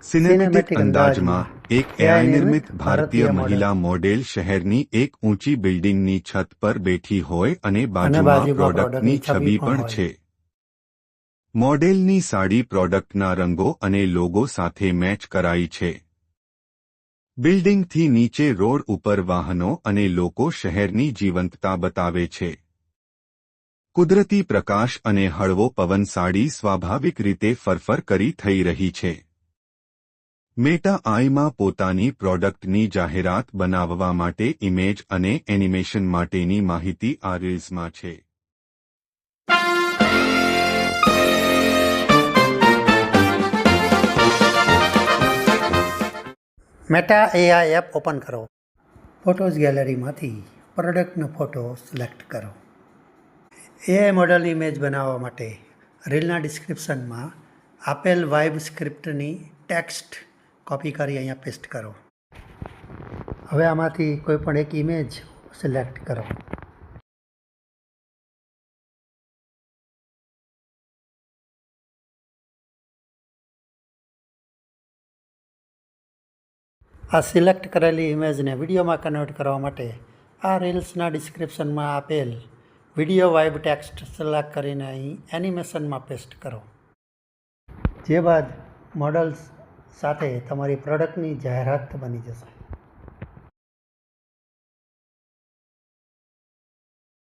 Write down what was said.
Cinematic અંદાજમાં એક AI નિર્મિત ભારતીય મહિલા મોડેલ શહેરની એક ઊંચી બિલ્ડિંગની છત પર બેઠી હોય અને બાજુમાં પ્રોડક્ટની છબી પણ છે. મોડેલની સાડી પ્રોડક્ટના રંગો અને લોગો સાથે મેચ કરાઈ છે. બિલ્ડિંગથી નીચે રોડ ઉપર વાહનો અને લોકો શહેરની જીવંતતા બતાવે છે. કુદરતી પ્રકાશ અને હળવો પવન સાડી સ્વાભાવિક રીતે ફરફર કરી થઈ રહી છે. મેટા આઈમાં પોતાની પ્રોડક્ટની જાહેરાત બનાવવા માટે ઇમેજ અને એનિમેશન માટેની માહિતી આ રીલ્સમાં છે. મેટા એઆઈ એપ ઓપન કરો. ફોટોઝ ગેલેરીમાંથી પ્રોડક્ટનો ફોટો સિલેક્ટ કરો. એઆઈ મોડેલની ઇમેજ બનાવવા માટે રીલના ડિસ્ક્રિપ્શનમાં આપેલ વાઇબ સ્ક્રિપ્ટની ટેક્સ્ટ કોપી કરી અહીંયા પેસ્ટ કરો. હવે આમાંથી કોઈ પણ એક ઇમેજ સિલેક્ટ કરો. આ સિલેક્ટ કરેલી ઇમેજને વિડીયોમાં કન્વર્ટ કરવા માટે આ રીલ્સના ડિસ્ક્રિપ્શનમાં આપેલ વિડીયો વાઇબ ટેક્સ્ટ સિલેક્ટ કરીને અહીં એનિમેશનમાં પેસ્ટ કરો. જે બાદ મોડલ્સ સાથે તમારી પ્રોડક્ટની જાહેરાત બની જશે.